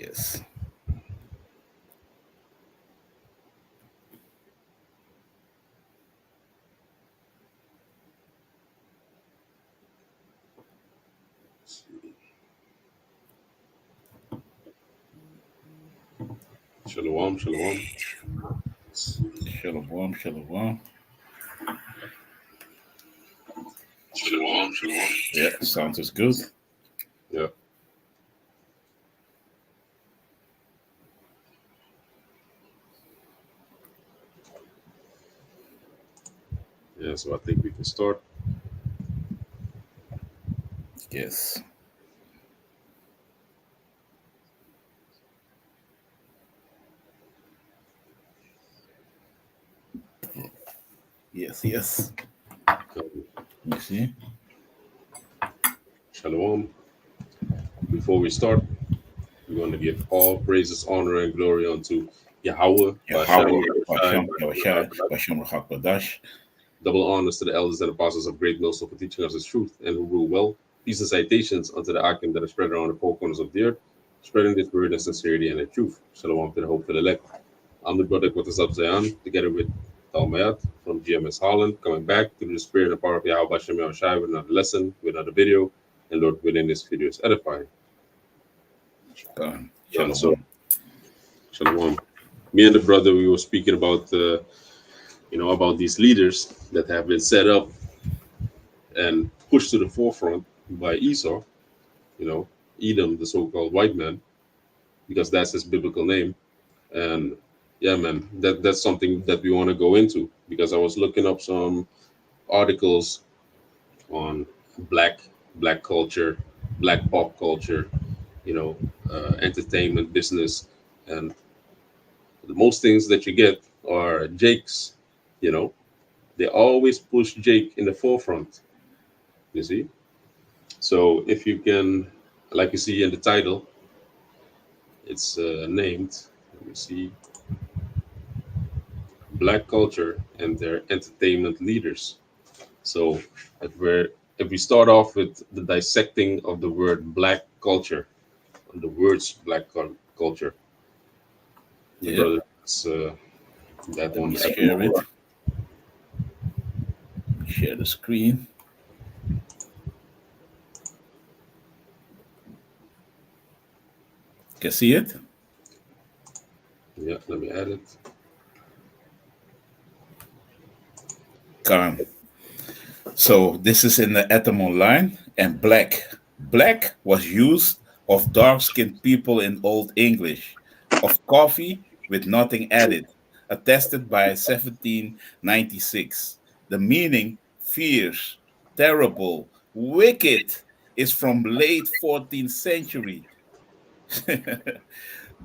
Yes. Shalom, shalom. Shalom, shalom. Shalom, shalom. Yeah, sounds is good. Yeah. Yeah, so I think we can start. Yes. Yes, yes. Let me see. Shalom. Before we start, we're going to give all praises, honor, and glory unto Yahweh, Yahweh, Bashem, Yahushai, Basham, Bashem, Yahweh, Yahweh. Basham, Rahak, Double honors to the elders and apostles of Great Millstone for teaching us His truth and who rule well. Peace and citations unto the Akim that are spread around the four corners of the earth, spreading this word in sincerity and in truth. Shalom to the hope for the elect. I'm the brother with the Zion, together with Talmayat from GMS Holland, coming back through the spirit and power of Yahweh Bashem Yahushai with another lesson, with another video, and Lord willing, this video is edifying. So, Shalom. Shalom. Me and the brother, we were speaking about, about these leaders that have been set up and pushed to the forefront by Esau, you know, Edom, the so-called white man, because that's his biblical name. And yeah, man, that's something that we want to go into because I was looking up some articles on black black culture, black pop culture, you know, entertainment business, and the most things that you get are Jake's. You know, they always push Jake in the forefront. You see, so if you can, like you see in the title, it's named. Let me see, Black culture and their entertainment leaders. So if we start off with the dissecting of the word black culture, the words culture, the Yeah, brother, that let me one. share it. Share the screen. Can see it? Yeah, let me add it. Come. So this is in the etymol line and black. Black was used of dark-skinned people in Old English, of coffee with nothing added, attested by 1796. The meaning fierce, terrible, wicked is from late 14th century.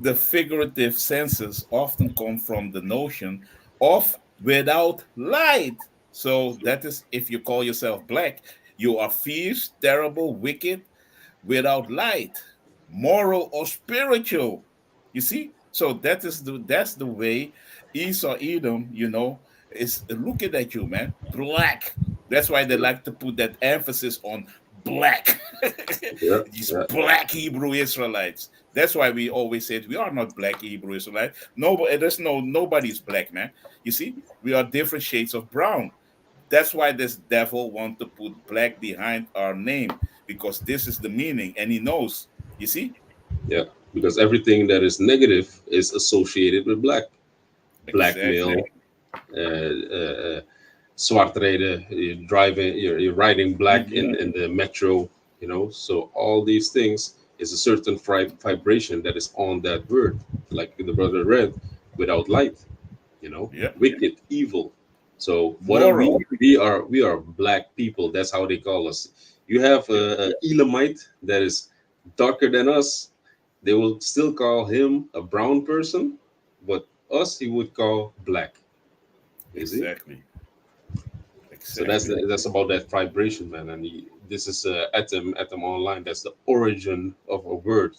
The figurative senses often come from the notion of without light. So that is if you call yourself black, you are fierce, terrible, wicked, without light, moral or spiritual. You see? So that's the way Esau Edom, is looking at you, man. Black. That's why they like to put that emphasis on black. Yeah, These yeah, black Hebrew Israelites. That's why we always said we are not black Hebrew Israelites. Nobody, nobody's black, man. You see, we are different shades of brown. That's why this devil want to put black behind our name because this is the meaning, and he knows. You see? yeah. Because everything that is negative is associated with black. Exactly. Blackmail, zwart rijden, you're driving, you're riding black Mhm. in the metro, So all these things is a certain vibration that is on that word, like the brother read, without light, Yeah. wicked, evil. So what are we? Moral. We are black people. That's how they call us. You have Yeah. a Elamite that is darker than us. They will still call him a brown person, but us he would call black. You see? Exactly. So that's Exactly. that's about that vibration, man. And this is atom online. That's the origin of a word,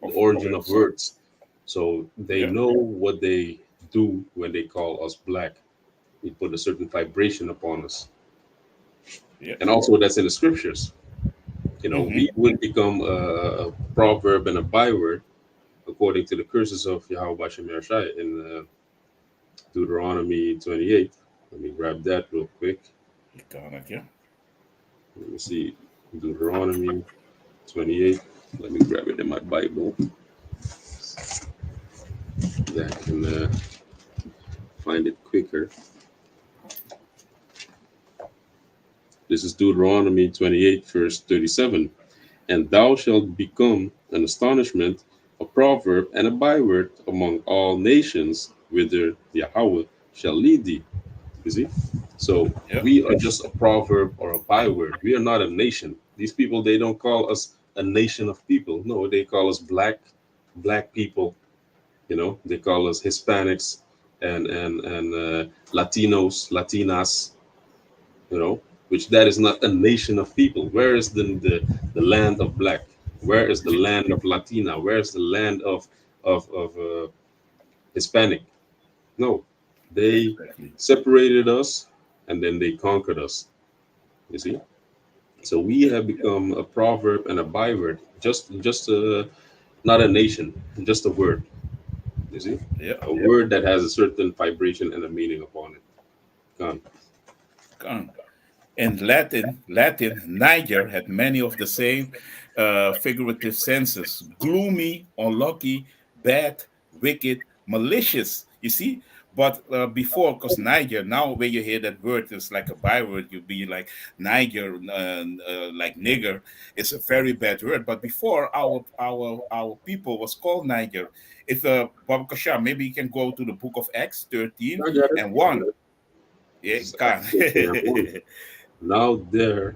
the Of origin of words. words. So they Yeah. know what they do when they call us black. They put a certain vibration upon us, Yeah. and also that's in the scriptures. Hmm. We would become a proverb and a byword according to the curses of Yahweh Bashem Yarshai in Deuteronomy 28. Let me grab that real quick. Got it, yeah. Let me see. Deuteronomy 28. Let me grab it in my Bible. That I can find it quicker. This is Deuteronomy 28, verse 37. And thou shalt become an astonishment, a proverb, and a byword among all nations, whither Yahweh shall lead thee. You see? So Yeah, we are just a proverb or a byword. We are not a nation. These people, they don't call us a nation of people. No, they call us black people. You know, they call us Hispanics and Latinos, Latinas. You know, which that is not a nation of people. Where is the land of black? Where is the land of Latina? Where is the land of Hispanic? No, they exactly. separated us and then they conquered us. You see, so we have become a proverb and a byword, just not a nation, just a word. You see, Yeah. a word that has a certain vibration and a meaning upon it. Gone. Gone. In Latin, Niger had many of the same figurative senses: gloomy, unlucky, bad, wicked, malicious. You see, but before, because Niger, now when you hear that word, it's like a byword. You be like Niger, like nigger. It's a very bad word. But before, our people was called Niger. If Baba Kasha, maybe you can go to the book of Acts 13 I got it. and I 1. got it. Yeah, This is can. Acts 13 and 1. Now there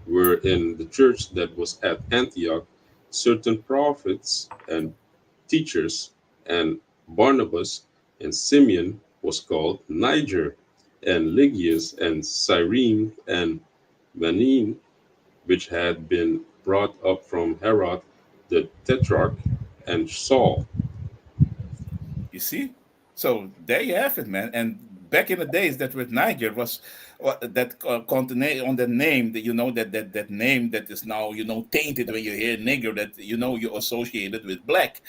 were in the church that was at Antioch certain prophets and teachers, and Barnabas and Simeon was called Niger, and Lygius and Cyrene and Manaen, which had been brought up from Herod the Tetrarch, and Saul. You see? So there you have it, man. And back in the days, that with Niger was that continent on the name that that name that is now tainted when you hear nigger, that you associate it with black,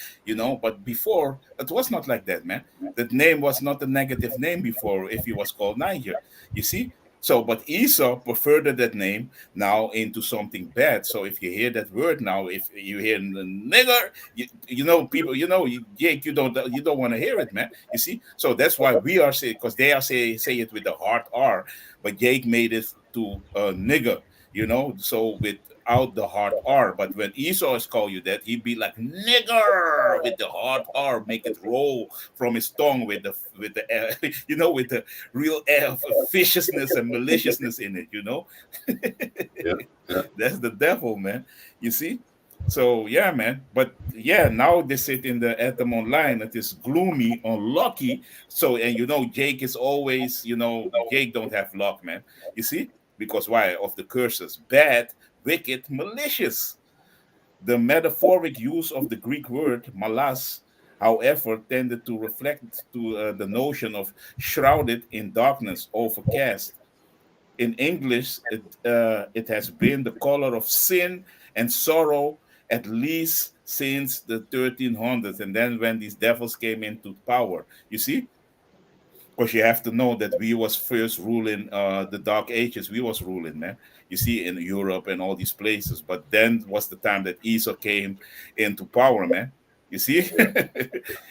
But before it was not like that, man. That name was not a negative name before if he was called Niger. You see? So, but Esau preferred that name now into something bad. So, if you hear that word now, if you hear the nigger, people, Jake, you don't want to hear it, man. You see, so that's why we are saying, because they are say it with the hard R, but Jake made it to nigger, so without the hard R. But when Esau is call you that, he'd be like nigger with the hard R, make it roll from his tongue with the with the real air of viciousness and maliciousness in it. Yeah, yeah, That's the devil, man. You see? So yeah, man. But yeah, now they sit in the at them online. It is gloomy, unlucky. So and Jake is always, Jake don't have luck, man. You see? Because why? Of the curses. Bad, wicked, malicious. The metaphoric use of the Greek word malas, however, tended to reflect to the notion of shrouded in darkness, overcast. In English, it has been the color of sin and sorrow at least since the 1300s, and then when these devils came into power. You see, because you have to know that we was first ruling the dark ages. We was ruling, man. You see, in Europe and all these places. But then was the time that Esau came into power, man. You see, yeah,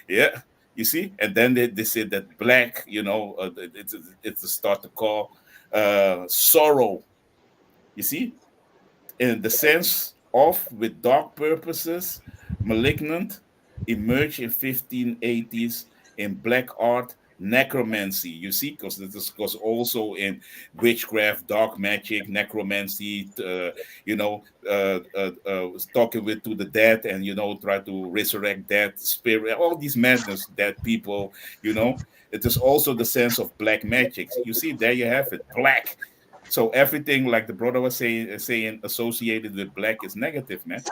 yeah. You see, and then they said that black, it's a start to call sorrow. You see, in the sense of with dark purposes, malignant, emerged in 1580s in black art, necromancy. You see, because this was also in witchcraft, dark magic, necromancy. Talking with to the dead and try to resurrect dead spirit. All these madness, dead people. It is also the sense of black magic. You see, there you have it, black. So everything, like the brother was saying associated with black is negative, man.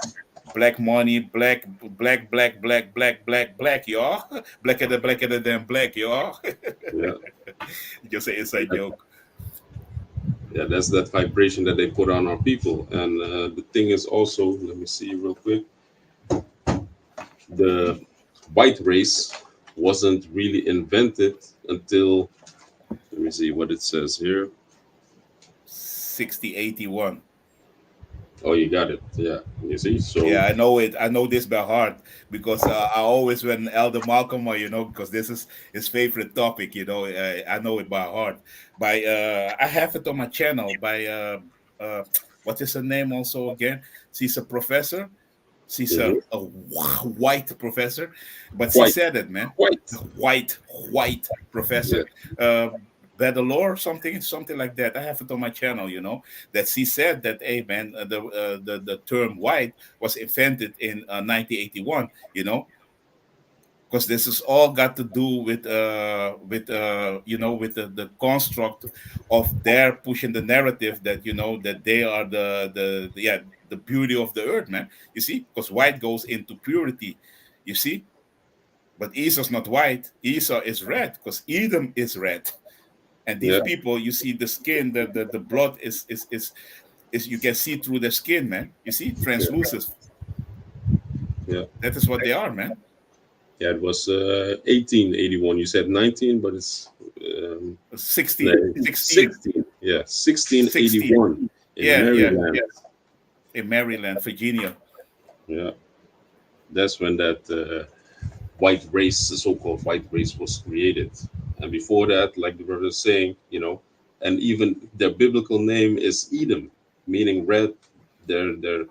Black money, black, y'all. Blacker than black, y'all. yeah. Just an inside joke. Yeah, that's that vibration that they put on our people. And the thing is also, let me see real quick. the white race wasn't really invented until, let me see what it says here. 6081. Oh, you got it. Yeah, you see. So Yeah, I know it. I know this by heart because I always, when Elder Malcolm, because this is his favorite topic, I know it by heart. I have it on my channel by, uh, what is her name also again? She's a professor. She's mhm. a white professor, but she White, said it, man. white. White Yeah, professor. Uh, Badalore, something like that. I have it on my channel, that she said that, hey, man, the term white was invented in 1981, because this is all got to do with the construct of their pushing the narrative that that they are the beauty of the earth, man. You see, because white goes into purity, you see. But Esau's not white. Esau is red because Edom is red. And these yeah, people, you see the skin, the blood is you can see through the skin, man. You see, yeah, translucent. yeah. That is what they are, man. Yeah, it was 1881. You said 19, but it's no, 16, 16, 16. Yeah, 16. 1681 in Yeah, yeah, Maryland. in Maryland, Virginia. Yeah, that's when that white race, the so-called white race, was created. And before that, like the brother is saying, and even their biblical name is Edom, meaning red. Their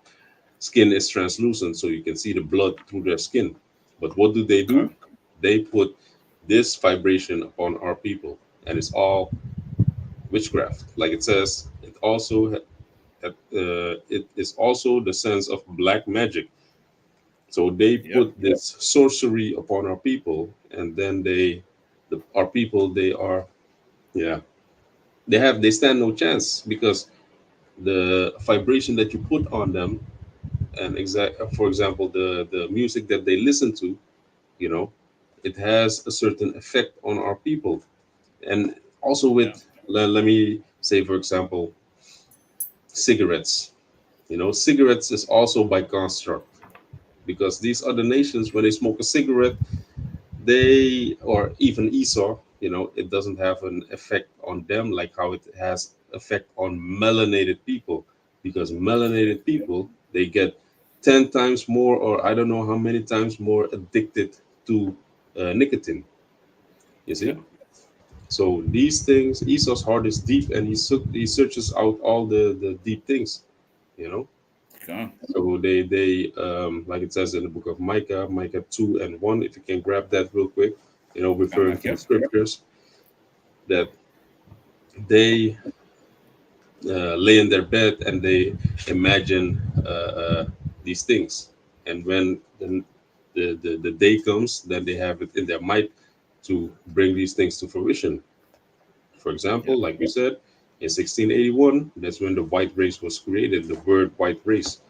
skin is translucent, so you can see the blood through their skin. But what do? Okay. They put this vibration upon our people, and it's all witchcraft. Like it says, it is also the sense of black magic. So they Yep. put this sorcery upon our people, and then our people, they are, yeah, they stand no chance because the vibration that you put on them, and for example, the music that they listen to, you know, it has a certain effect on our people, and also Yeah. let me say, for example, cigarettes. Cigarettes is also by construct because these other nations, when they smoke a cigarette, or even Esau, it doesn't have an effect on them like how it has effect on melanated people, because Yeah. melanated people, they get 10 times more, or I don't know how many times more addicted to nicotine, you Yeah. see. So these things, Esau's heart is deep, and he searches out all the deep things, you know. Okay. So they like it says in the book of Micah, Micah 2:1. If you can grab that real quick, referring to the Okay. scriptures, that they lay in their bed and they imagine these things, and when the day comes, then they have it in their mind to bring these things to fruition. For Yeah. example, like we said, in 1681, that's when the white race was created, the word white race.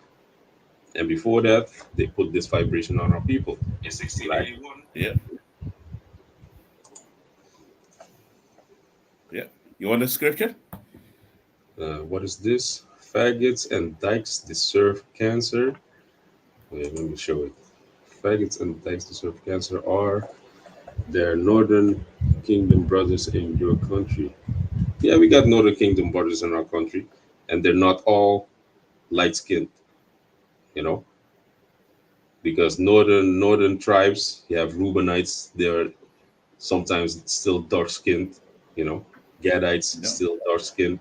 And before that, they put this vibration on our people. In Yeah. 1681. Yeah. Yeah. You want the scripture? What is this? Faggots and dykes deserve cancer. Wait, let me show it. Faggots and dykes deserve cancer are their northern kingdom brothers in your country. Yeah, we got northern kingdom brothers in our country, and they're not all light skinned, you know, because northern tribes, you have Reubenites, they're sometimes still dark skinned, you know, Gadites No. still dark skinned.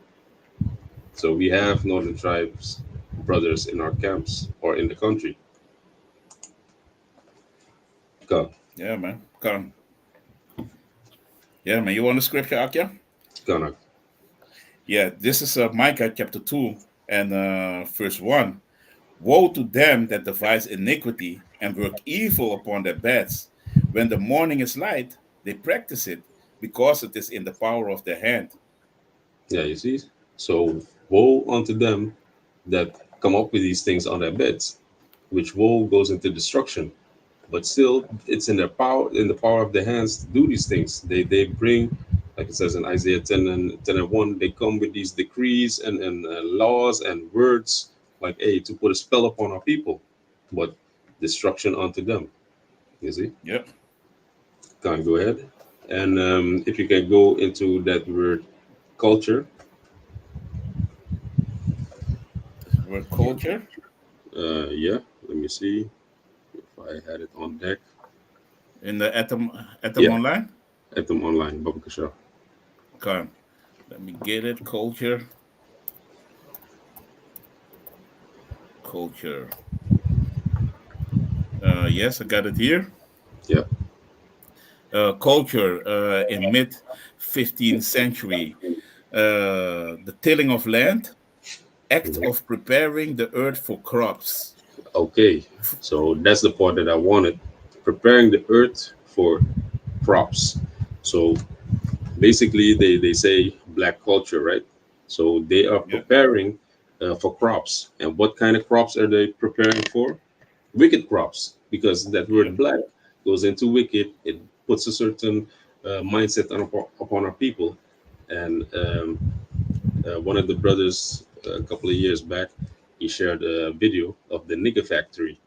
So we have northern tribes brothers in our camps or in the country. Come, Yeah, man. Come. Yeah, man. You want the scripture, Akia? Kanak. Yeah, this is Micah chapter 2 and verse 1. Woe to them that devise iniquity and work evil upon their beds. When the morning is light, they practice it because it is in the power of their hand. Yeah, you see. So woe unto them that come up with these things on their beds, which woe goes into destruction. But still, it's in the power of their hands to do these things. They bring, like it says in Isaiah 10:1, they come with these decrees and laws and words, like, hey, to put a spell upon our people, but destruction unto them. You see? Yep. Can't go ahead. And if you can go into that word culture, Word culture yeah, let me see if I had it on deck. in the Atom Yeah, Online. at them online, Baba Kasha. Okay. Let me get it. Culture. Yes, I got it here. Yeah, Culture in mid 15th century. The tilling of land, act mhm. of preparing the earth for crops. Okay. So that's the part that I wanted. Preparing the earth for crops. So basically, they say black culture, right? So they are Yeah, preparing for crops. And what kind of crops are they preparing for? Wicked crops, because that yeah, word black goes into wicked. It puts a certain mindset upon our people. And one of the brothers, a couple of years back, he shared a video of the nigger factory,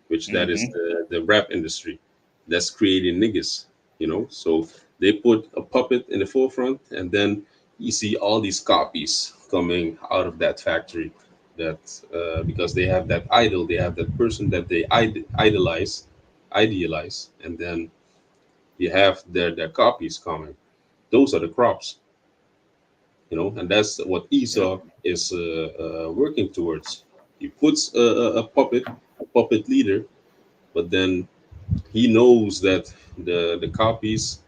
which that is mm-hmm, the rap industry that's creating niggas, you know. So they put a puppet in the forefront, and then you see all these copies coming out of that factory. That because they have that idol, they have that person that they idealize, and then you have their copies coming. Those are the crops, you know, and that's what yeah. Esau is working towards. He puts a puppet leader, but then he knows that the copies,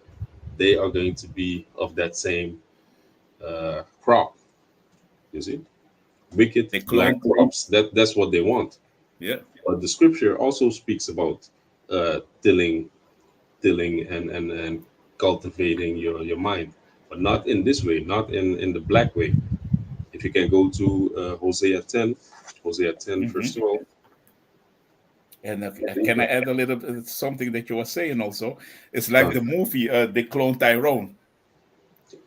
they are going to be of that same crop. You see, wicked They black clone. crops. That's what they want. Yeah, But the scripture also speaks about tilling, and cultivating your mind, but not in this way, not in the black way. If you can go to Hosea 10, verse mm-hmm. 12. And can I add a little something that you were saying also? It's like Come. the movie, They Clone Tyrone.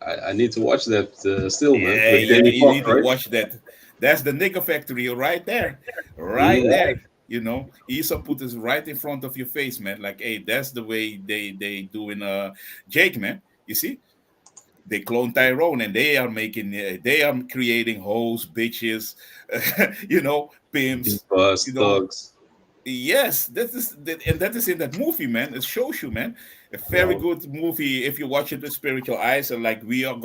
I need to watch that still, man, Yeah, with yeah, Jamie you Foxx, need to right? watch that. That's the nigger factory right there, right Yeah. there. You know, Esau put this right in front of your face, man. Like, hey, that's the way they do in Jake, man. You see, they clone Tyrone, and they are creating hoes, bitches, pimps, Divas, you know, thugs. yes, and that is in that movie, man. It shows you, man, a very Yeah. good movie. If you watch it with spiritual eyes, and like we are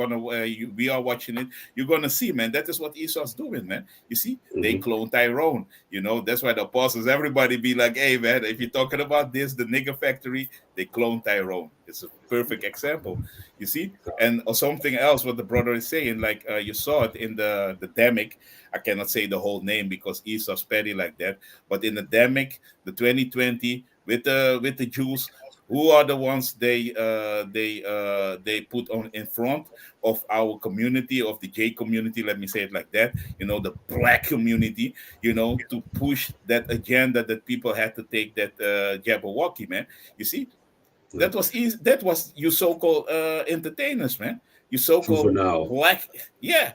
watching it, you're gonna see, man. That is what Esau's doing, man. You see, they Hmm. clone Tyrone. You know, that's why the apostles, everybody be like, hey, man, if you're talking about this, the nigger factory, they clone Tyrone. It's a perfect example. You see, and or something else. What the brother is saying, like you saw it in the demic. I cannot say the whole name because Esau's petty like that, but in the demic, the 2020 with the Jews, who are the ones they put on in front of our community, of the J community, let me say it like that, the black community, to push that agenda that people had to take that Jabberwocky, man. You see, Yeah. that was easy. That was you so-called entertainers, man. You so-called Juvenile. black, yeah,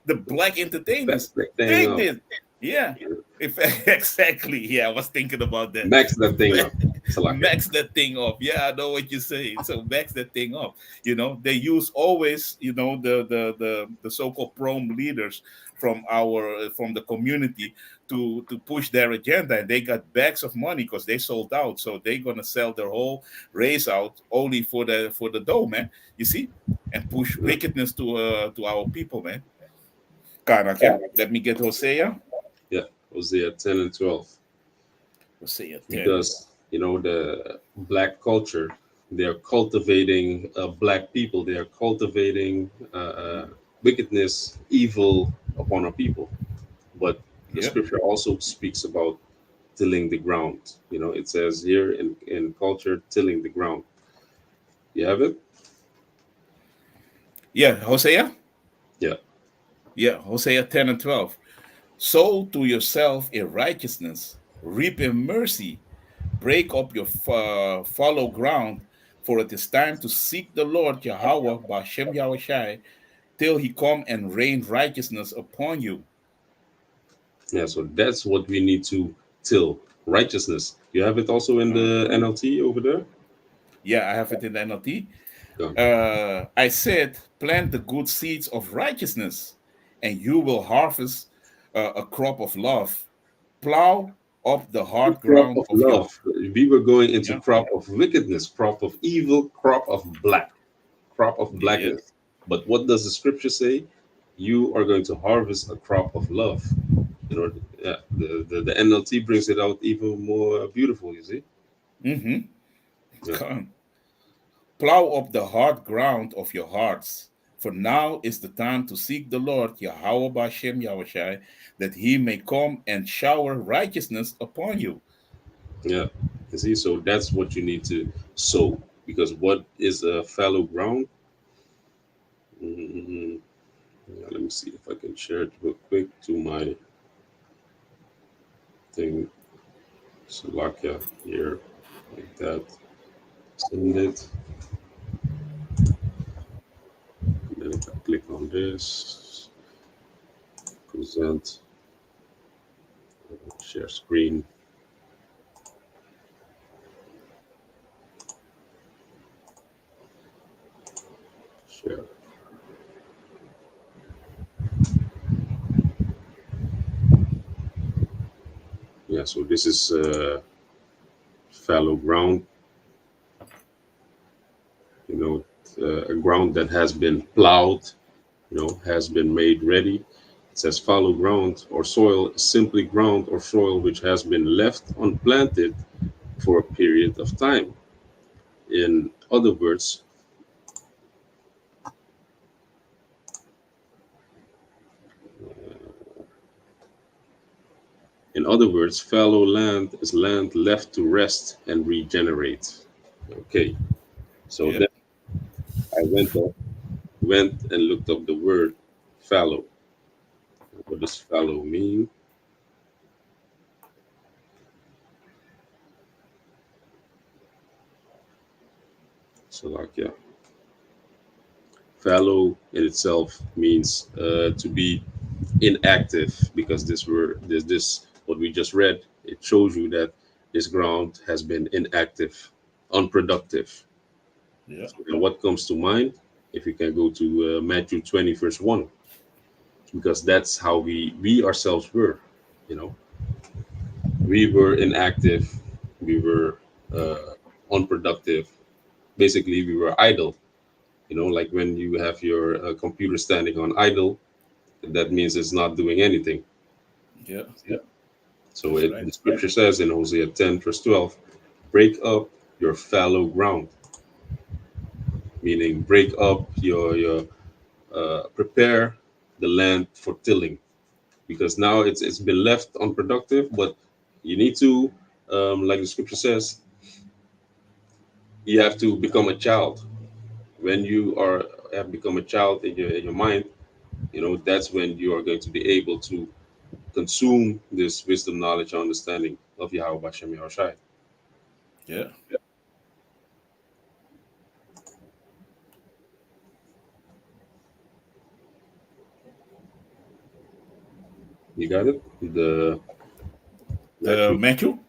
the black Best entertainers. that thing They up. did, yeah. If exactly, yeah, I was thinking about that. Max that thing up. Salaka. Max that thing up. Yeah, I know what you're saying. So max that thing up. They use always, the so-called prom leaders from the community to push their agenda, and they got bags of money because they sold out. So they're gonna sell their whole race out only for the dough, man. You see, and push Yeah. wickedness to our people, man. Kanak, yeah. Let me get Hosea. Yeah. Hosea 10 and 12. Hosea 10. Because, you know, the black culture, they're cultivating black people. They are cultivating wickedness, evil upon our people. But the Yep. scripture also speaks about tilling the ground. You know, it says here in culture, tilling the ground. You have it? Yeah, Hosea. Yeah. Yeah, Hosea 10 and 12. Sow to yourself in righteousness, reap in mercy, break up your fallow ground, for it is time to seek the Lord Yahweh Bashem Yahushai till he come and rain righteousness upon you. Yeah. So that's what we need to till righteousness. You have it also in the NLT over there? Yeah, I have it in the NLT. Yeah. I said, plant the good seeds of righteousness, and you will harvest a crop of love. Plow up the hard Crop ground of of your love. We were going into yeah, crop of wickedness, crop of evil, crop of black, crop of yeah. blackness. But what does the scripture say? You are going to harvest a crop of love. You know, yeah, the NLT brings it out even more beautiful, you see? Mm-hmm. Yeah. Come. Plow up the hard ground of your hearts. For now is the time to seek the Lord, Yahweh Bashem Yahushai, that he may come and shower righteousness upon you. Yeah. You see, so that's what you need to sow. Because what is a fallow ground? Mm, yeah, let me see if I can share it real quick to my thing. So, like, yeah, here, like that. Send it. And then if I click on this, present, share screen, share. Yeah, so this is fallow ground, you know, a ground that has been plowed, has been made ready. It says fallow ground or soil is simply ground or soil which has been left unplanted for a period of time. In other words, fallow land is land left to rest and regenerate. Okay, so Yeah, then I went and looked up the word fallow. What does fallow mean? So, like, yeah, fallow in itself means to be inactive, because this what we just read, it shows you that this ground has been inactive, unproductive. yeah, So now what comes to mind? If you can go to Matthew 20 verse 1, because that's how we ourselves were. You know, we were inactive, we were unproductive. Basically, we were idle. Like when you have your computer standing on idle, that means it's not doing anything. yeah. So That's right. the scripture says in Hosea 10 verse 12, break up your fallow ground, meaning break up your prepare the land for tilling, because now it's been left unproductive. But you need to, like the scripture says, you have to become a child. When you are have become a child in your mind, that's when you are going to be able to consume this wisdom, knowledge, and understanding of Yahweh Bashem Yahushai. Yeah. You got it? The The Matthew, Matthew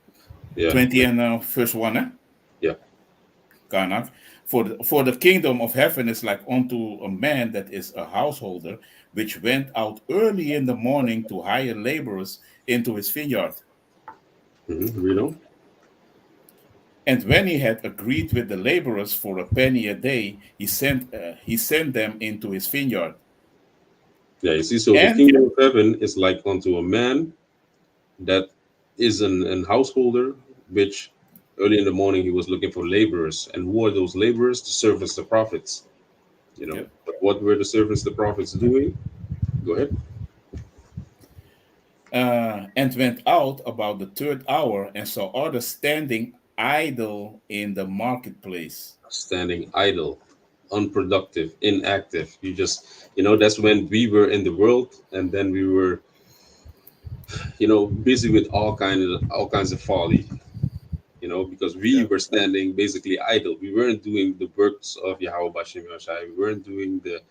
yeah, 20 and verse 1, eh? yeah. Kanak. For the kingdom of heaven is like unto a man that is a householder, which went out early in the morning to hire laborers into his vineyard. Read on. And when he had agreed with the laborers for a penny a day, he sent them into his vineyard. Yeah, you see, so the And kingdom of heaven is like unto a man that is an householder, which early in the morning he was looking for laborers. And who are those laborers? The servants, the prophets. yeah, But what were the servants, the prophets doing? Go ahead. and went out about the third hour and saw others standing idle in the marketplace. Standing idle, unproductive, inactive. That's when we were in the world, and then we were, busy with all kinds of folly, because we Yeah, were standing basically idle. We weren't doing the works of Yahweh Bashim Yashai. We weren't doing the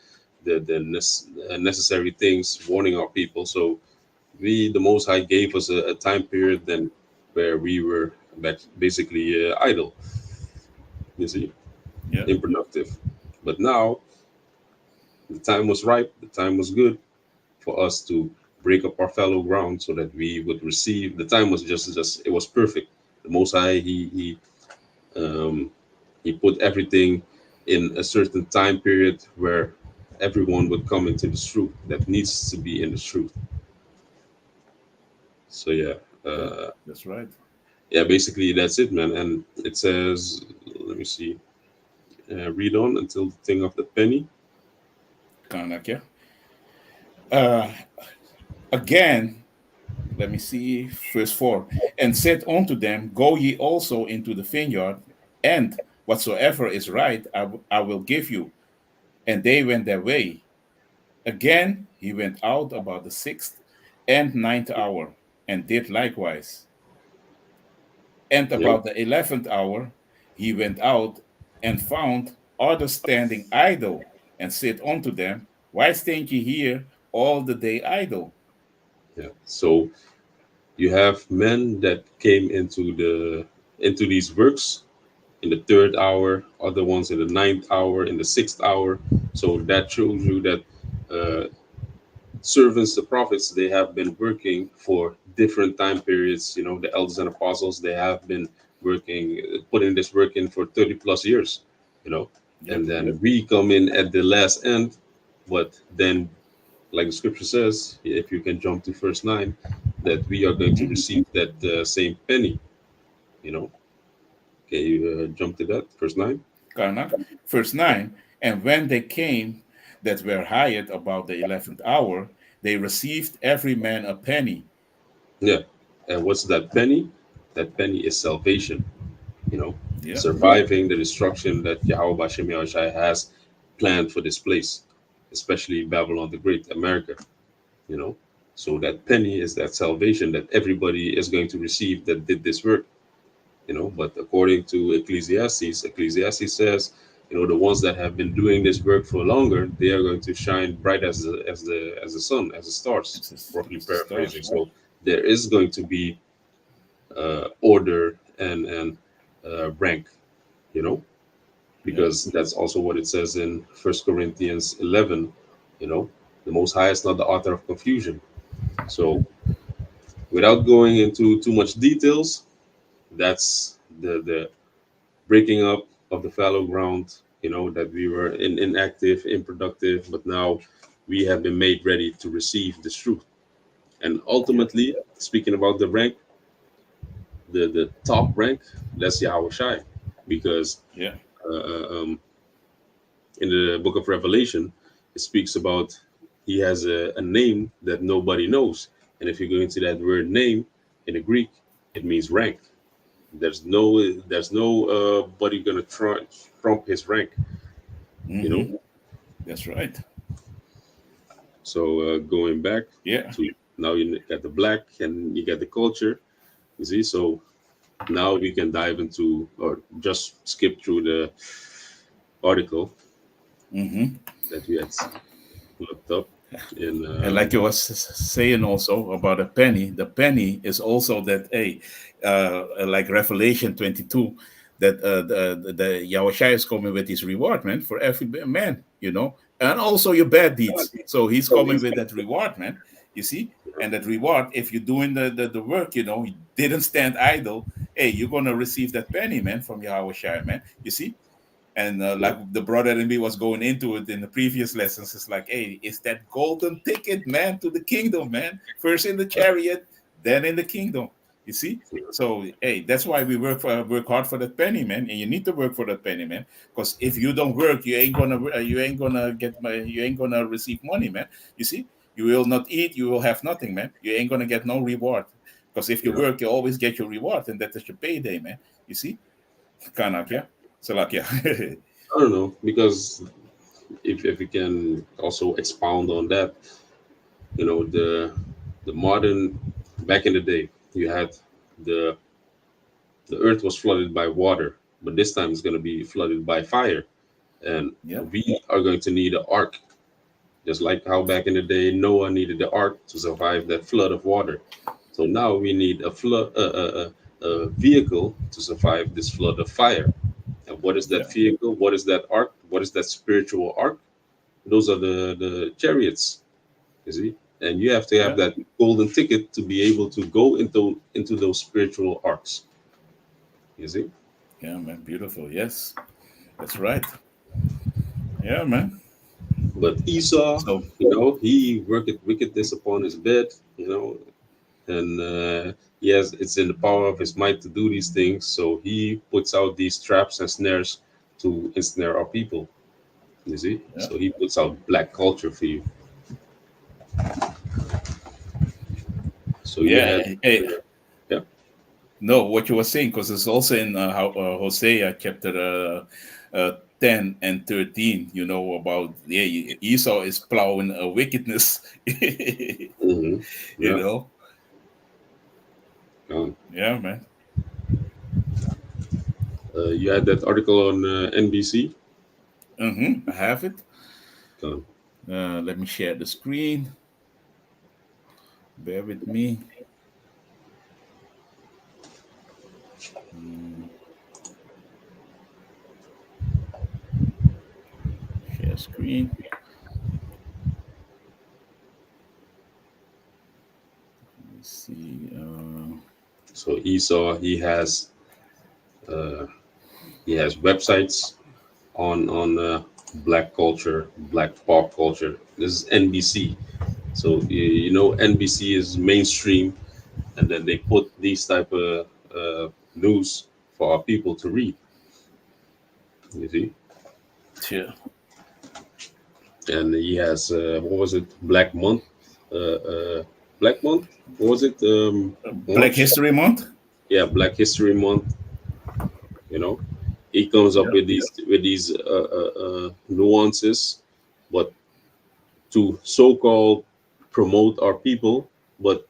necessary things, warning our people. So the Most High gave us a time period then where we were basically idle. You see, Yeah. unproductive. But now the time was ripe. The time was good for us to break up our fallow ground so that we would receive. The time was just it was perfect. The Most High, um, he put everything in a certain time period where everyone would come into the truth that needs to be in the truth. So yeah, Yeah. uh, That's right. yeah, basically that's it, man. And it says, let me see, read on until the thing of the penny. Karnak, yeah. Uh, Again, let me see, verse 4. And said unto them, Go ye also into the vineyard, and whatsoever is right, I will give you. And they went their way. Again, he went out about the sixth and ninth hour, and did likewise. And Yeah, about the 11th hour, he went out and found others standing idle, and said unto them, Why stand ye here all the day idle? yeah. So you have men that came into these works in the third hour, other ones in the ninth hour, in the sixth hour. So that shows you that uh, servants, the prophets, they have been working for different time periods. You know, the elders and apostles, they have been working, putting this work in for 30 plus years, you know, Yep. and then we come in at the last end. But then, like the scripture says, if you can jump to verse 9, that we are going to Mm-hmm. receive that same penny, you know. Can you jump to that, verse 9? Karnak. Verse 9. And when they came that were hired about the 11th hour, they received every man a penny. Yeah. And what's that penny? That penny is salvation, you know, Yeah. surviving the destruction that Yahweh Bashem Yahushai has planned for this place, especially Babylon the Great, America, you know. So that penny is that salvation that everybody is going to receive that did this work, you know. But according to Ecclesiastes says, you know, the ones that have been doing this work for longer, they are going to shine bright as the sun, as the stars, roughly It's the stars, paraphrasing. right? So there is going to be order and rank, you know, Yeah. because that's also what it says in First Corinthians 11. You know, the Most High is not the author of confusion. So, without going into too much details, that's the breaking up of the fallow ground. You know that we were inactive, unproductive, but now we have been made ready to receive this truth. And Yeah. ultimately, speaking about the rank, the top rank, that's Yahweh Shai, because Yeah. uh, uh, um, in the book of Revelation, it speaks about he has a name that nobody knows. And if you go into that word name in the Greek, it means rank. There's no buddy gonna trump his rank, you know. Mm-hmm. That's right. So going back Yeah. to now, you got the black and you got the culture. You see, so now we can dive into or just skip through the article Mm-hmm. that we had looked up in And like you was saying also about a penny, the penny is also that, hey, like Revelation 22, that the Yahushua is coming with his reward, man, for every man, and also your bad deeds. So he's coming with that reward, man. You see, and that reward, if you're doing the work, you didn't stand idle. Hey, you're gonna receive that penny, man, from Yahushua, man. You see, and yeah, like the brother and me was going into it in the previous lessons, it's like, hey, it's that golden ticket, man, to the kingdom, man. First in the chariot, then in the kingdom. You see? So hey, that's why we work hard for that penny, man. And you need to work for that penny, man. Because if you don't work, you ain't gonna you ain't gonna receive money, man. You see? You will not eat, you will have nothing, man. You ain't gonna get no reward. Because if you yeah. work, you always get your reward, and that is your payday, man. You see? Kanak, yeah? Salak, yeah. I don't know because if we can also expound on that, you know, the modern back in the day, you had the the earth was flooded by water, but this time it's going to be flooded by fire, and Yeah. we are going to need an ark, just like how back in the day Noah needed the ark to survive that flood of water. So now we need a vehicle to survive this flood of fire. And what is that Yeah. vehicle? What is that ark? What is that spiritual ark? Those are the chariots, you see. And you have to have Yeah. that golden ticket to be able to go into those spiritual arcs, you see. Yeah, man. Beautiful. Yes, that's right. Yeah, man. But Esau, So he worketh wickedness upon his bed, and he has it's in the power of his might to do these things. So he puts out these traps and snares to ensnare our people. You see, yeah, so he puts out black culture for you. So you had, yeah. Hey, yeah. no, what you were saying, because it's also in Hosea chapter 10 and 13, about, yeah, Esau is plowing wickedness, Hmm. you Yeah. know? Um, Yeah, man. you had that article on NBC. I have it. Um, Let me share the screen. Bear with me. Mm, share screen. Let me see. so Esau, uh, he has websites on black culture, black pop culture. This is NBC. So NBC is mainstream, and then they put these type of news for our people to read. You see, yeah. and he has what was it, Black Month, Black Month. What was it? Black March. History Month. Yeah, Black History Month. You know, he comes up Yeah. with these nuances, but to so-called promote our people, but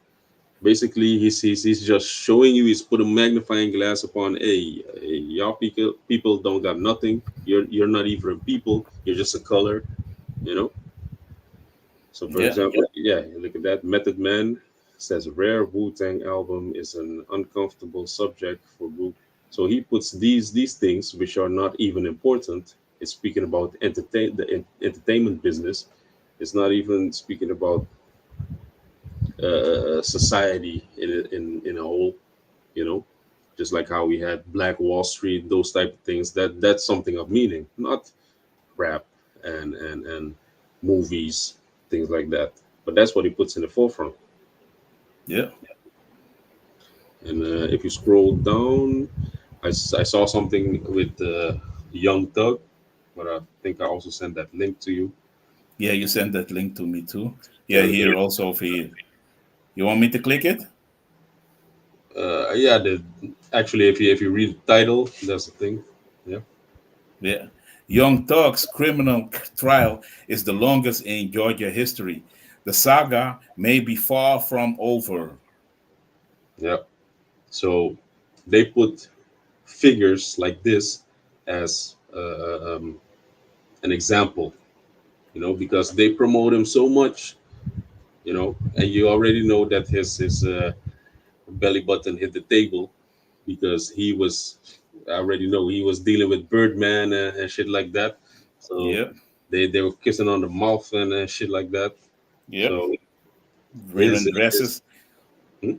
basically he's just showing you, he's put a magnifying glass upon, hey, y'all people don't got nothing, you're not even people, you're just a color, you know. So for Yeah. example, yeah, look at that. Method Man says rare Wu-Tang album is an uncomfortable subject for group. So he puts these things which are not even important. It's speaking about entertainment business. It's not even speaking about society in a whole, you know, just like how we had Black Wall Street, those type of things. That's something of meaning, not rap and movies, things like that. But that's what he puts in the forefront. Yeah. And if you scroll down, I saw something with Young Thug, but I think I also sent that link to you. Yeah. You sent that link to me too. Yeah. And Here also for you. You want me to click it? yeah, actually, if you read the title, that's the thing. Yeah. Yeah. Young Thug's criminal trial is the longest in Georgia history. The saga may be far from over. Yeah. So they put figures like this as an example, because they promote him so much, and you already know that his belly button hit the table because I already know he was dealing with Birdman and shit like that. So Yep. they were kissing on the mouth and shit like that. Yep. So his, Wearing his dresses. hmm?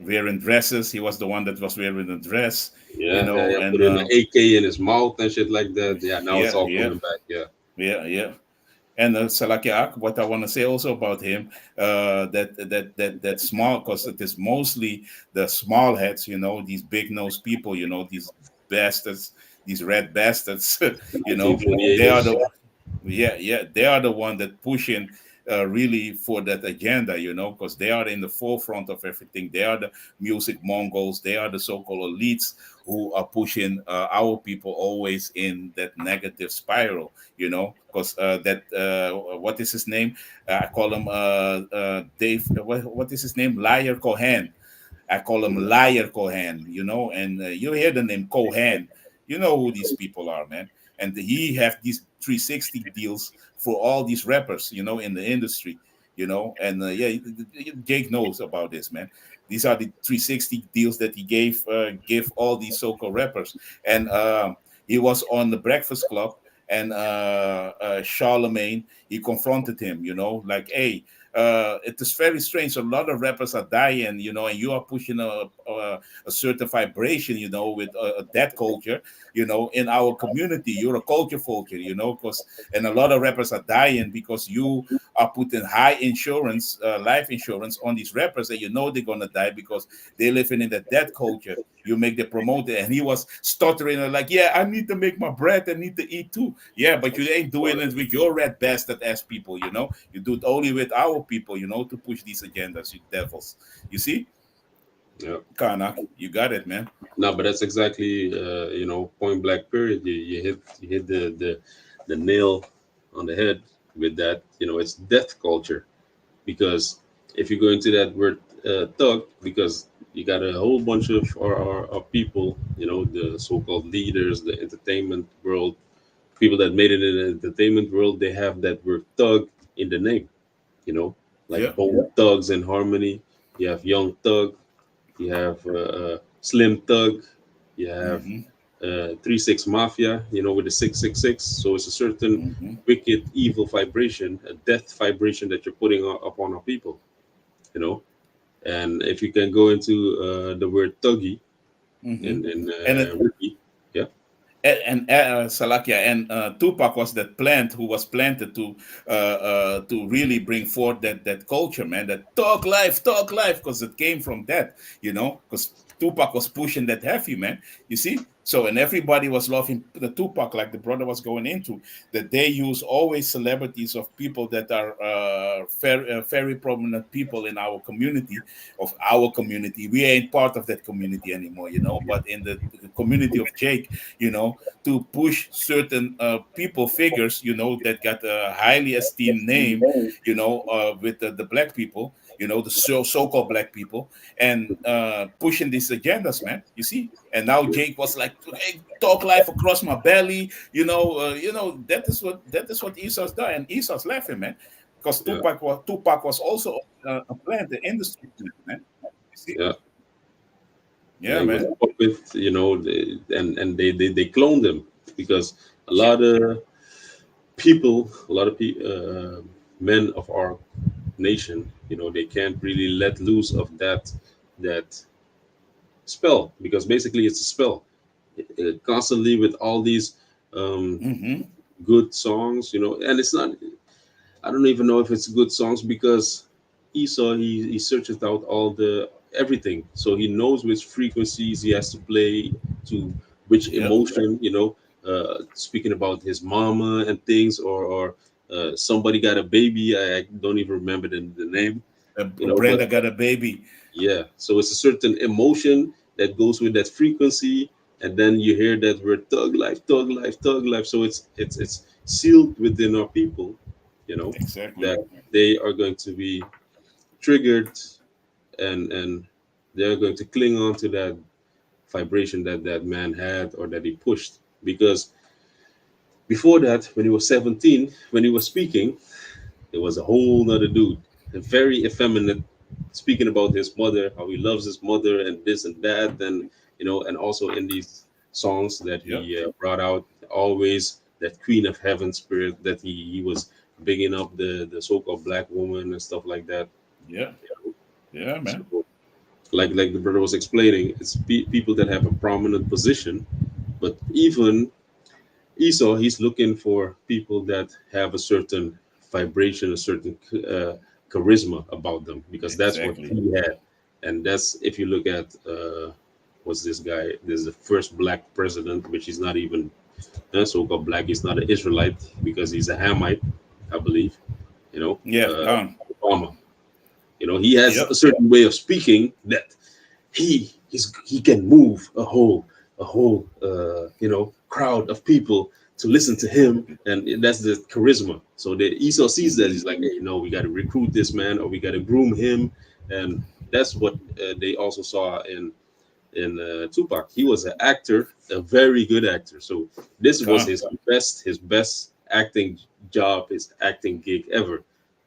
Wearing dresses. He was the one that was wearing the dress, Yeah, yeah, yeah, and putting the AK in his mouth and shit like that. Yeah, now it's yeah, all yeah, coming back. Yeah. yeah, yeah. And Salakia, what I want to say also about him, that small, because it is mostly the small heads, these big nose people, these bastards, these red bastards, they are 1948ers. the, yeah, yeah, they are the one that pushing really for that agenda, because they are in the forefront of everything. They are the music mongols. They are the so-called elites who are pushing our people always in that negative spiral, because that what is his name? I call him Dave. What is his name? Liar Cohen. I call him Mhm. Liar Cohen, and you hear the name Cohen, you know who these people are, man. And he have these 360 deals for all these rappers, in the industry. And yeah, Jake knows about this, man. These are the 360 deals that he gave all these so-called rappers. And he was on the Breakfast Club, and Charlemagne, he confronted him, like, hey, it is very strange. A lot of rappers are dying, and you are pushing a certain vibration, with that culture, in our community. You're a culture vulture, because and a lot of rappers are dying because you are putting high insurance, life insurance on these rappers, and they're gonna die because they're living in that culture. You make the promoter, and he was stuttering like, yeah, I need to make my bread, I need to eat too. Yeah, but you ain't doing it with your red bastard ass people, you do it only with our people, to push these agendas, you devils. You see, Yeah. Karnak, you got it, man. No, but that's exactly point blank period. You hit the nail on the head with that. It's death culture, because if you go into that word thug, because you got a whole bunch of people, the so-called leaders, the entertainment world, people that made it in the entertainment world, they have that word thug in the name, like Yeah. Bone Thugs and Harmony. You have Young Thug, you have Slim Thug, you have Mm-hmm. 3-6 Mafia, with the 666. So it's a certain Mm-hmm. wicked, evil vibration, a death vibration that you're putting upon our people, you know. And if you can go into the word thuggy Mm-hmm. in And it, Ricky, yeah, and Salakia and Tupac was that plant who was planted to really bring forth that culture, man. That talk life, because it came from that, because Tupac was pushing that heavy, man. You see, so and everybody was loving the Tupac, like the brother was going into. That they use always celebrities of people that are very prominent people in our community, of our community. We ain't part of that community anymore, but in the community of Jake, to push certain people figures, that got a highly esteemed name, with the black people, the so-called black people, and pushing these agendas, man. You see, and now Jake was like, hey, talk life across my belly, that is what Esau's done, and Esau's laughing, man, because yeah, Tupac was also a plant in the street, man. You see, yeah. Yeah, yeah, he was man. a puppet, and they cloned him, because a Yeah, lot of people, men of our nation, they can't really let loose of that spell, because basically it's a spell. Constantly with all these um, mm-hmm. good songs, and it's not. I don't even know if it's good songs, because Esau, he searches out all the everything, so he knows which frequencies he has to play to which Yep. emotion. Speaking about his mama and things, or somebody got a baby. I don't even remember the name. But Brenda got a baby. yeah, so it's a certain emotion that goes with that frequency, and then you hear that word thug life, thug life, thug life. So it's sealed within our people, Exactly. that they are going to be triggered, and they're going to cling on to that vibration that man had, or that he pushed. Because before that, when he was 17, when he was speaking, it was a whole nother dude, a very effeminate, speaking about his mother, how he loves his mother, and this and that, and and also in these songs that Yep. he brought out, always that Queen of Heaven spirit, that he was bigging up the so-called black woman and stuff like that. Yeah. Yeah, man. So, like the brother was explaining, it's people that have a prominent position, but even Esau, he's looking for people that have a certain vibration, a certain charisma about them, because that's what Exactly. he had. And that's, if you look at what's this guy? This is the first black president, which is not even so-called black. He's not an Israelite, because he's a Hamite, I believe. You know, Yeah, uh, gone. Obama. He has a Yep. certain way of speaking that he can move a whole crowd of people to listen to him, and that's the charisma. So the Esau sees that, Mm-hmm. he's like, hey, we got to recruit this man, or we got to groom him. And that's what they also saw in Tupac. He was an actor, a very good actor. So this was Gone. his best acting job, his acting gig ever.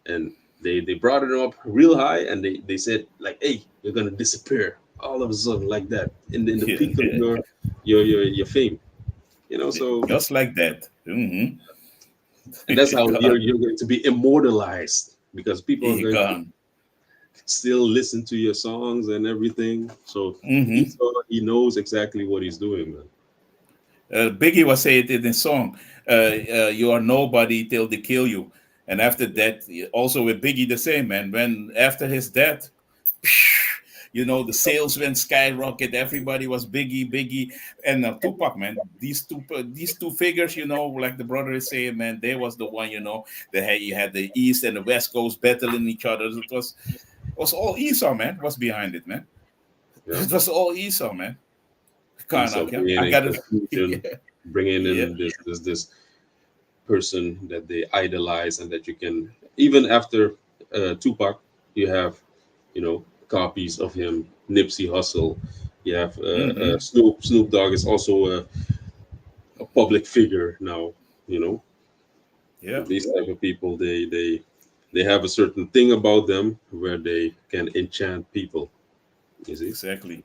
And They brought it up real high, and they said like, "Hey, you're gonna disappear all of a sudden like that in the peak of Yeah. your fame." So Just like that. and that's how God, you're going to be immortalized because people are he going to gone. still listen to your songs and everything. So Hmm. he knows exactly what he's doing, man. Biggie was saying it in his song, "You are nobody till they kill you." And after that, also with Biggie the same, man. When after his death, the sales went skyrocket. Everybody was Biggie, Biggie, and Tupac, man. These two figures, like the brother is saying, man, they was the one, that you had the East and the West Coast battling each other. It was all Esau, man. Was behind it, man. Yeah. It was all Esau, man. Esau Karnak, yeah. bringing I in got it. confusion, bringing Yeah. in this person that they idolize, and that you can even after Tupac, you have copies of him, Nipsey Hussle. You have Mm-hmm. Snoop Dogg is also a public figure now. You know, Yeah, these type of people, they have a certain thing about them where they can enchant people. You see? exactly.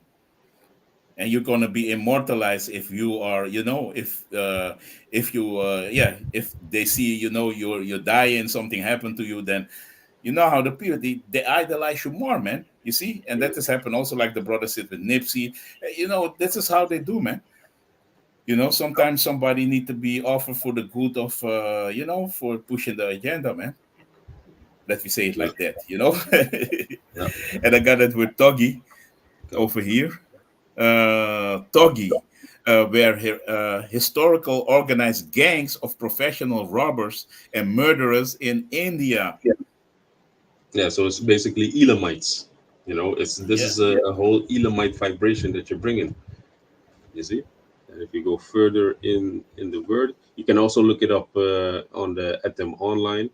And you're gonna be immortalized if you are, if you, yeah, if they see, you're dying, something happened to you, then you know how the people they idolize you more, man. You see, and that has happened also, like the brother said with Nipsey. This is how they do, man. Sometimes somebody need to be offered for the good of, for pushing the agenda, man. Let me say it Yeah, like that, yeah, And I got it with Toggy go. over here. Togi, were historical organized gangs of professional robbers and murderers in India. Yeah. So it's basically Elamites. It's this Yeah, is a whole Elamite vibration that you're bringing. You see? And if you go further in the word, you can also look it up on the Etem online.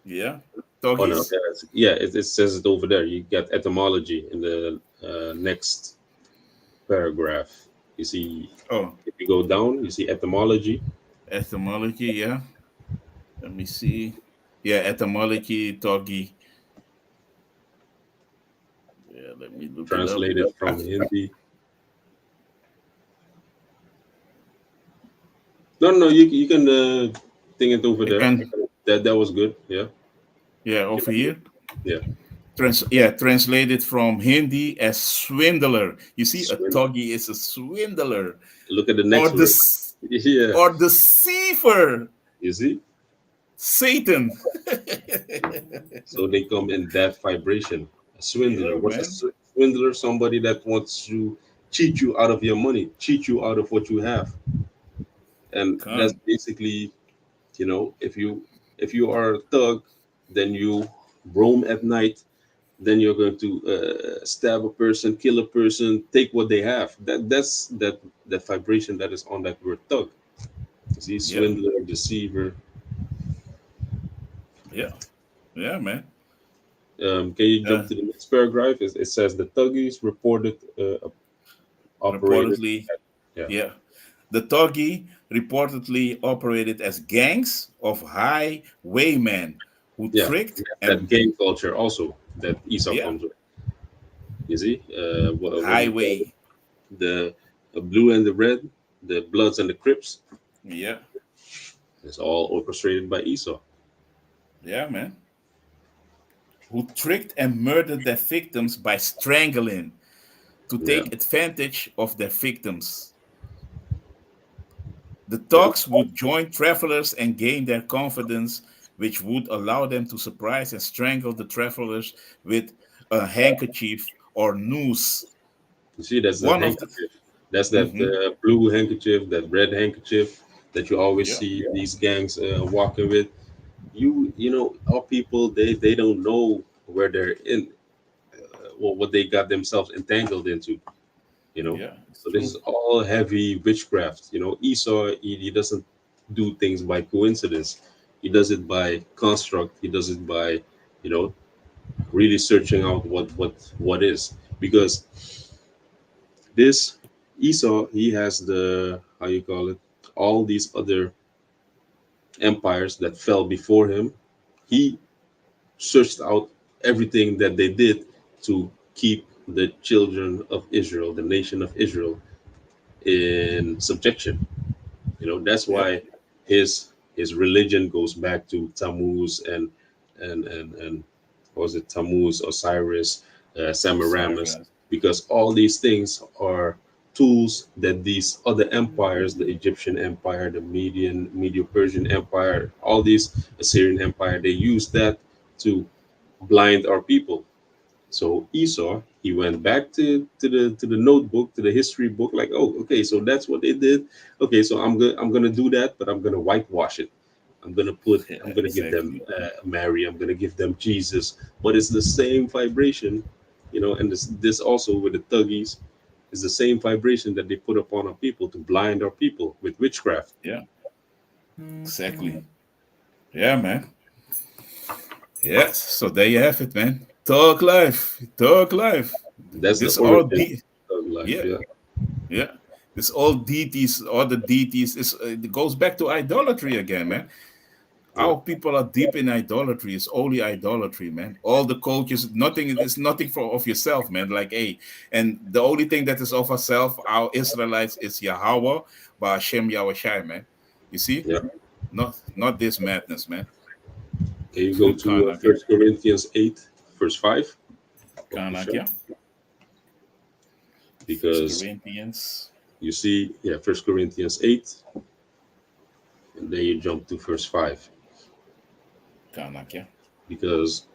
yeah. Oh no, Togis. yeah, it says it over there. You got etymology in the next paragraph. You see, Oh, if you go down, you see etymology, etymology. Yeah. Let me see. Yeah, etymology, Togi. Yeah, let me look it up. translated I, from Hindi. No, no, you can think it over I there. can. That was good. Yeah, Yeah, over here. yeah. Translated from Hindi as swindler. You see, a Swindle. Togi is a swindler, Look at the or next the word. Yeah, or deceiver, you see. Satan. So they come in that vibration. A swindler. Yeah, What's a man. swindler? Somebody that wants to cheat you out of your money, cheat you out of what you have, and that's Con. basically, if you are a thug, then you roam at night. Then you're going to stab a person, kill a person, take what they have. That vibration that is on that word thug. You see, Yeah, swindler, deceiver. yeah, yeah, man. Can you Uh, jump to the next paragraph? It says the thuggies reported operated. reportedly, Yeah, yeah. The Togi reportedly operated as gangs of highwaymen who yeah. tricked That and gang culture also that Esau yeah, comes with. You see, what do you call it? highway. The blue and the red, the Bloods and the Crips. Yeah, It's all orchestrated by Esau. yeah, man. Who tricked and murdered their victims by strangling to Yeah, take advantage of their victims. The yeah. thugs would join travelers and gain their confidence, which would allow them to surprise and strangle the travelers with a handkerchief or noose. You see, that's that One of the. handkerchief. That's that Mhm. blue handkerchief, that red handkerchief that you always Yeah, see these gangs walking with. Our people, they don't know where they're in, what they got themselves entangled into. You know, yeah, it's so this true. is all heavy witchcraft. Esau, he doesn't do things by coincidence. He does it by construct. He does it by, you know, really searching out what is, because this Esau, he has the, how you call it, all these other empires that fell before him. He searched out everything that they did to keep the children of Israel, the nation of Israel, in subjection. That's Yep. why his religion goes back to Tammuz and what was it, Tammuz, Osiris, Semiramis, Cyrus. because all these things are tools that these other empires, the Egyptian Empire, the Medio-Persian Empire, all these Assyrian Empire, they use that to blind our people. So Esau, he went back to the notebook, to the history book, like, oh, okay, so that's what they did. Okay, so I'm gonna do that, but I'm gonna whitewash it. I'm Yeah, gonna give them exactly. Mary. I'm gonna give them Jesus, but it's the same vibration, And this also with the thuggies is the same vibration that they put upon our people to blind our people with witchcraft. Yeah, exactly. Yeah, man. Yes. So there you have it, man. Talk life. Talk life. That's the This all origin de- of life. yeah, Yeah, yeah. This all deities, all the deities is it goes back to idolatry again, man. yeah, Our people are deep in idolatry. It's only idolatry, man. All the cultures, nothing is nothing for of yourself, man. Like, hey, and the only thing that is of ourselves, our Israelites, is Yahweh, by Hashem Yahushai, man. You see, yeah. not this madness, man. Can you go to Karnak, First Corinthians 8, verse 5? Karnak, Michelle? yeah. First Because Corinthians, you see, yeah, First Corinthians 8, and then you jump to verse 5. Karnak, yeah. Because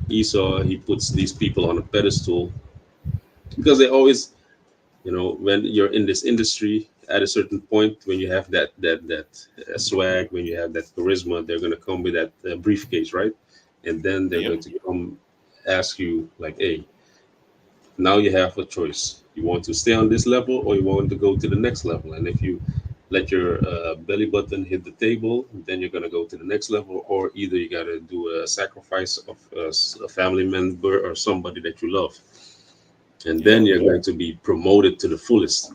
Esau, he puts these people on a pedestal because they always, when you're in this industry, at a certain point, when you have that swag, when you have that charisma, they're going to come with that briefcase, right? And then they're Yep, going to come ask you, like, hey, now you have a choice. You want to stay on this level or you want to go to the next level. And if you let your belly button hit the table, then you're going to go to the next level, or either you got to do a sacrifice of a family member or somebody that you love. And then yep, you're going to be promoted to the fullest.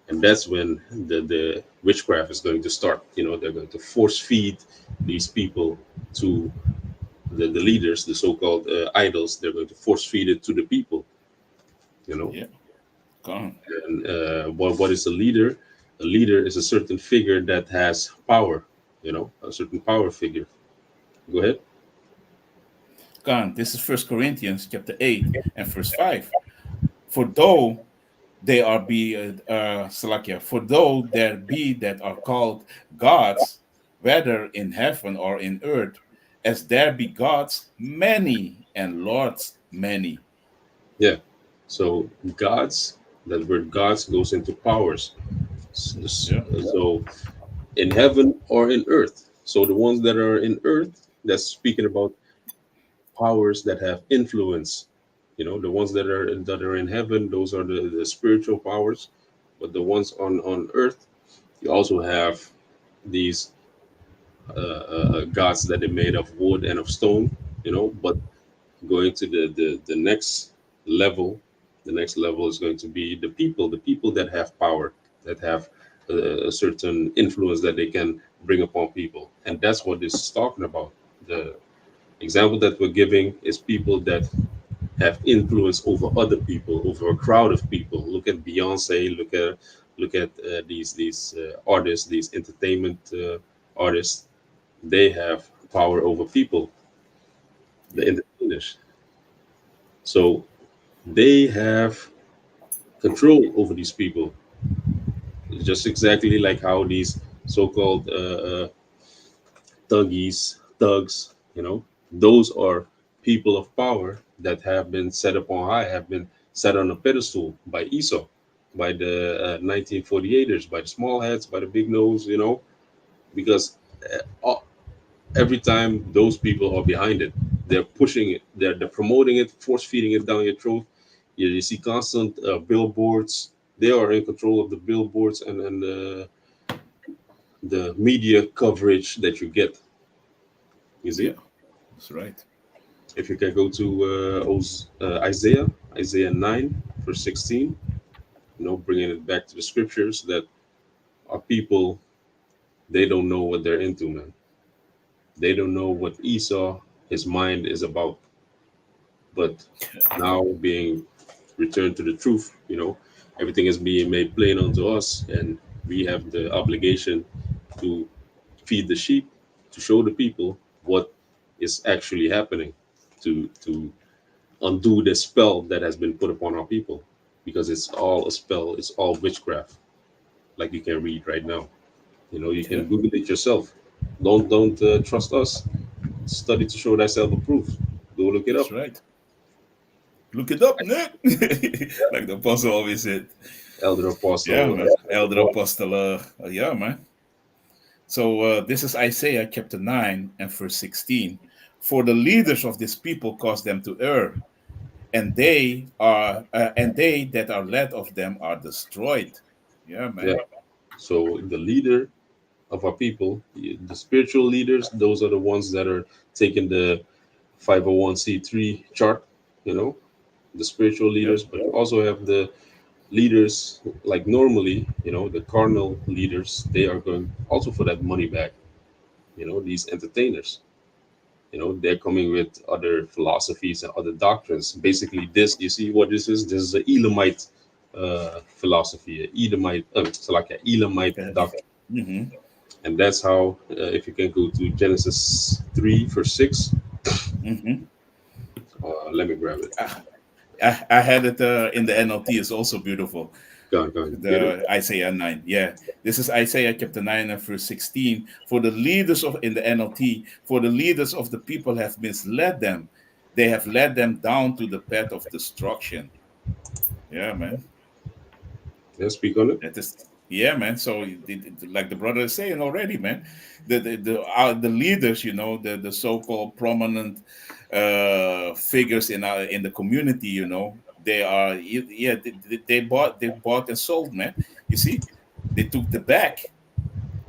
And that's when the witchcraft is going to start. They're going to force feed these people to the leaders, the so-called idols. They're going to force feed it to the people, you know yep. Come, and what is a leader? A leader is a certain figure that has power, a certain power figure. Go ahead. come. This is First Corinthians chapter 8 and verse 5. For though they are be Salakia, for though there be that are called gods, whether in heaven or in earth, as there be gods many and lords many. Yeah. So gods, that word gods goes into powers. Yeah, So in heaven or in earth. So the ones that are in earth, that's speaking about powers that have influence. The ones that are in heaven, those are the spiritual powers. But the ones on earth, you also have these gods that are made of wood and of stone. But going to the next level is going to be the people that have power, that have a certain influence that they can bring upon people, and that's what this is talking about. The example that we're giving is people that have influence over other people, over a crowd of people. Look at Beyonce. Look at these artists, these entertainment artists. They have power over people, the yeah, entertainers. So they have control over these people. It's just exactly like how these so-called thugs, those are people of power that have been set upon high, have been set on a pedestal by Esau, by the 1948ers, by the small heads, by the big nose, because every time those people are behind it, they're pushing it, they're promoting it, force feeding it down your throat. You see constant billboards. They are in control of the billboards and the media coverage that you get. You see, yeah. That's right. if you can go to Isaiah 9 verse 16, bringing it back to the scriptures, that our people, they don't know what they're into, man. They don't know what Esau. his mind is about. But now being returned to the truth, everything is being made plain unto us, and we have the obligation to feed the sheep, to show the people what is actually happening, to undo the spell that has been put upon our people, because it's all a spell, it's all witchcraft, like you can read right now. You Yeah, can Google it yourself. Don't trust us. Study to show thyself approved. Go look it that's up. right. Look it up, Nick. Like the apostle always said. Elder Yeah, Apostle, man. Elder Elder Paul. apostle. Yeah, man. So this is Isaiah chapter 9 and verse 16. For the leaders of this people cause them to err, and they that are led of them are destroyed. Yeah, Yeah. man. So the leader of our people, the spiritual leaders, those are the ones that are taking the 501c3 chart, you know, the spiritual Yep. leaders, but you also have the leaders like normally, the carnal leaders, they are going also for that money back, these entertainers. They're coming with other philosophies and other doctrines. Basically, this, you see what this is? This is a Elamite philosophy, a Elamite, it's like an Elamite doctrine. Mm-hmm. And that's how, if you can go to Genesis 3, verse 6, Mm-hmm. let me grab it. I had it in the NLT. It's also beautiful. Go on, get it. The Isaiah 9. Yeah. This is Isaiah chapter 9 and verse 16. For the leaders of, in the NLT, for the leaders of the people have misled them. They have led them down to the path of destruction. Yeah, man. Let's speak on it. That is, yeah, man. So, like the brother is saying already, man, the leaders, the so-called prominent figures in the community, they are, yeah, they bought and sold, man. You see, they took the back,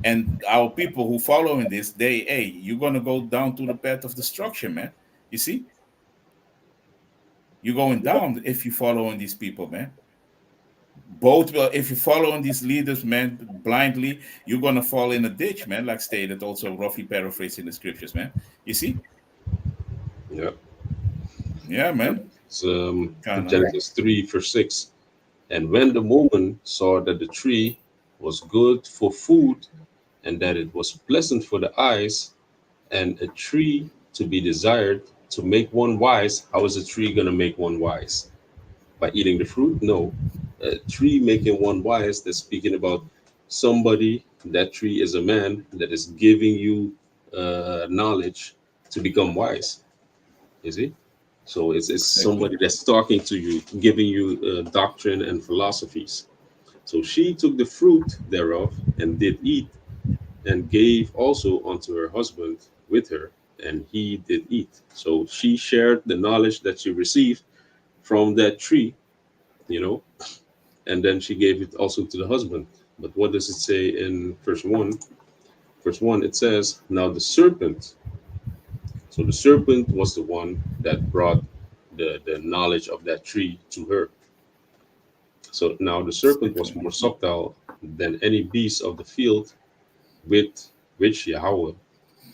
and our people who following this, hey, you're gonna go down to the path of destruction, man. You see, you're going down if you following these people, man. Both will, if you following these leaders, man, blindly, you're gonna fall in a ditch, man, like stated also roughly paraphrasing the scriptures, man. You see? Yeah. Yeah, man. It's Kinda. Genesis 3, verse 6. And when the woman saw that the tree was good for food, and that it was pleasant for the eyes, and a tree to be desired to make one wise. How is a tree going to make one wise? By eating the fruit? No. A tree making one wise, that's speaking about somebody, that tree is a man that is giving you knowledge to become wise. You see? So it's Exactly. somebody that's talking to you, giving you doctrine and philosophies. So she took the fruit thereof and did eat, and gave also unto her husband with her, and he did eat. So she shared the knowledge that she received from that tree, you know, and then she gave it also to the husband. But what does it say in verse 1? Verse 1, it says, now the serpent, so the serpent was the one that brought the knowledge of that tree to her. So now the serpent was Exactly. more subtle than any beast of the field with which Yahweh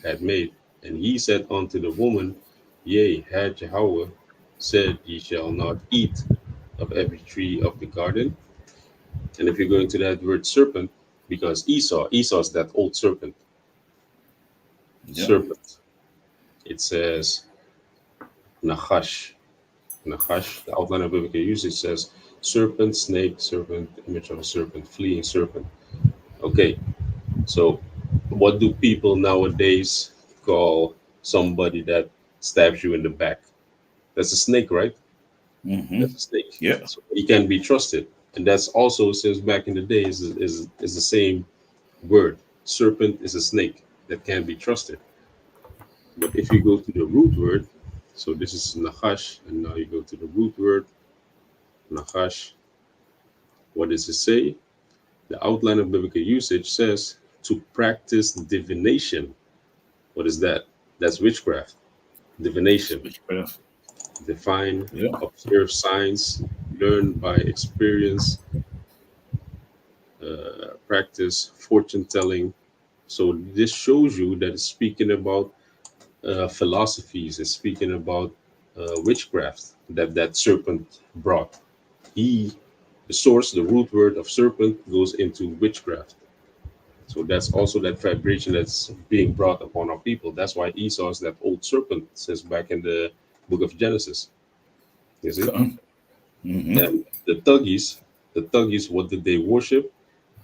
had made. And he said unto the woman, yea, had Yahweh said, ye shall not eat of every tree of the garden. And if you go into that word serpent, because Esau's that old Yeah. serpent, it says Nachash. Nachash, the outline of biblical usage says serpent, snake, serpent, image of a serpent, fleeing serpent. Okay, so what do people nowadays call somebody that stabs you in the back? That's a snake, right? That's Mm-hmm. a snake. Yeah. So he can be trusted. And that's also, since back in the day, is the same word. Serpent is a snake that can be trusted. But if you go to the root word, so this is Nachash, and now you go to the root word, Nachash, what does it say? The outline of biblical usage says to practice divination. What is that? That's witchcraft. Divination. Witchcraft. Define, Yeah. observe signs, learn by experience, practice fortune telling. So this shows you that it's speaking about philosophies is speaking about witchcraft that serpent brought. He, the source, the root word of serpent goes into witchcraft. So that's also that vibration that's being brought upon our people. That's why Esau is that old serpent since back in the book of Genesis. You see? Mm-hmm. And the Thuggies, what did they worship?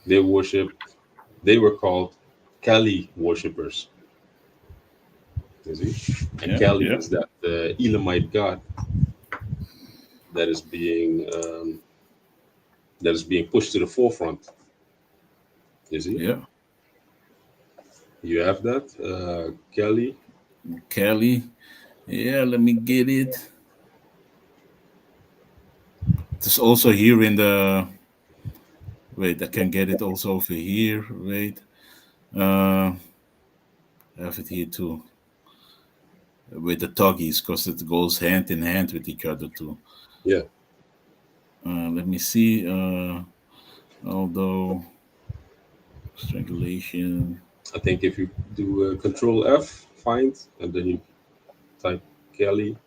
They worship, they were called Kali worshippers. You see? And Yeah, Kali yeah, is that Elamite god that is being pushed to the forefront. You see? yeah. You have that, Kali. Kelly. Yeah, let me get it. It's also here in the. Wait, I can get it also over here. Wait. I have it here too. With the Toggies, because it goes hand in hand with each other too. Yeah, Let me see. Although strangulation. I think if you do Control F, find, and then you type Kelly,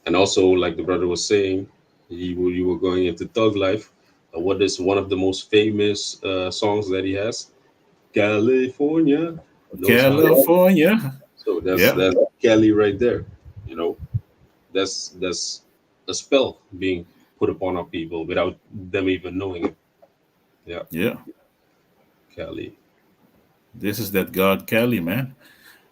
and also like the brother was saying, you were going into thug life. What is one of the most famous songs that he has? California knows how to. California. So that's Yeah, that's Kelly right there. You know, that's a spell being put upon our people without them even knowing it. Yeah, yeah. Kelly. This is that god Kelly, man.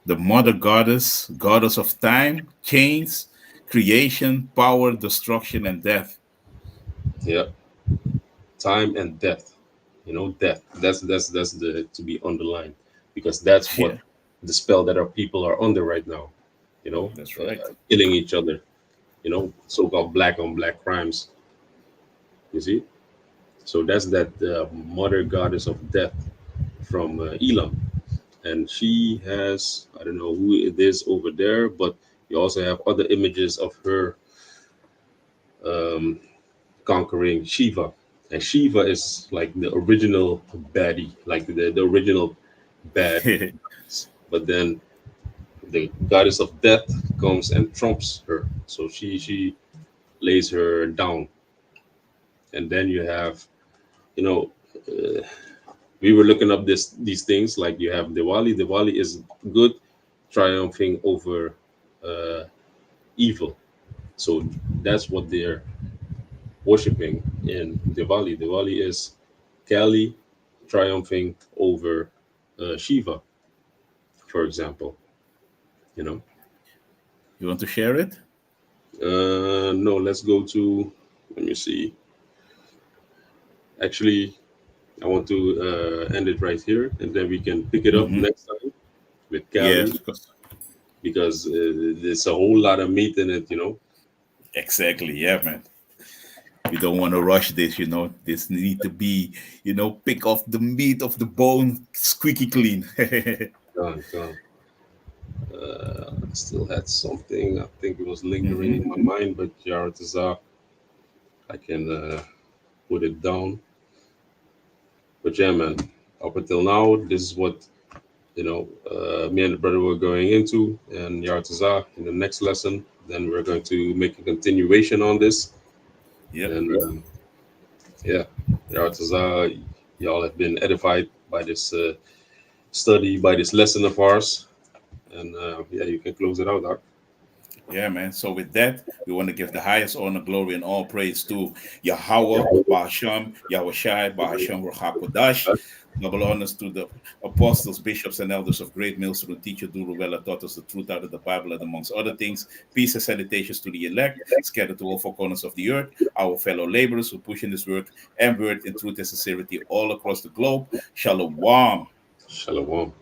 The mother goddess, goddess of time, chains, creation, power, destruction, and death. Yeah, time and death. You know, death. That's the to be underlined because that's what Yeah, the spell that our people are under right now. You know, that's right. killing each other. You know, so-called black on black crimes. You see, so that's that mother goddess of death from Elam, and she has, I don't know who it is over there, but you also have other images of her um, conquering Shiva, and Shiva is like the original baddie, like the original bad. But then the goddess of death comes and trumps her, so she lays her down, and then you have, you know. Uh, we were looking up these things like you have Diwali. Diwali is good, triumphing over uh, evil. So that's what they're worshiping in Diwali. Diwali is Kali triumphing over Shiva, for example. You know. You want to share it? No, let's go to. Let me see. Actually, I want to end it right here, and then we can pick it up Mm-hmm. next time with Yes, Kali because because there's a whole lot of meat in it. You know. exactly. Yeah, man. We don't want to rush this. This need to be, pick off the meat of the bone, squeaky clean. Gone, gone. I still had something. I think it was lingering Hmm. in my mind, but Yaratazar, I can put it down. But yeah, man, up until now, this is what me and the brother were going into, and Yaratazar in the next lesson. Then we're going to make a continuation on this, Yep. and yeah, Yaratazar, y'all have been edified by this study, by this lesson of ours, and yeah, you can close it out, Doc. Yeah, man. So with that, we want to give the highest honor, glory, and all praise to Yahweh, Bahasham, Yahweh Shai, Bahasham, Ruchakodash. Double honors to the apostles, bishops, and elders of Great Millstone, teacher Duruvella taught us the truth out of the Bible, and amongst other things, peace and salutations to the elect, scattered to all four corners of the earth, our fellow laborers who push in this work and word in truth and sincerity all across the globe. Shalom. Shalom.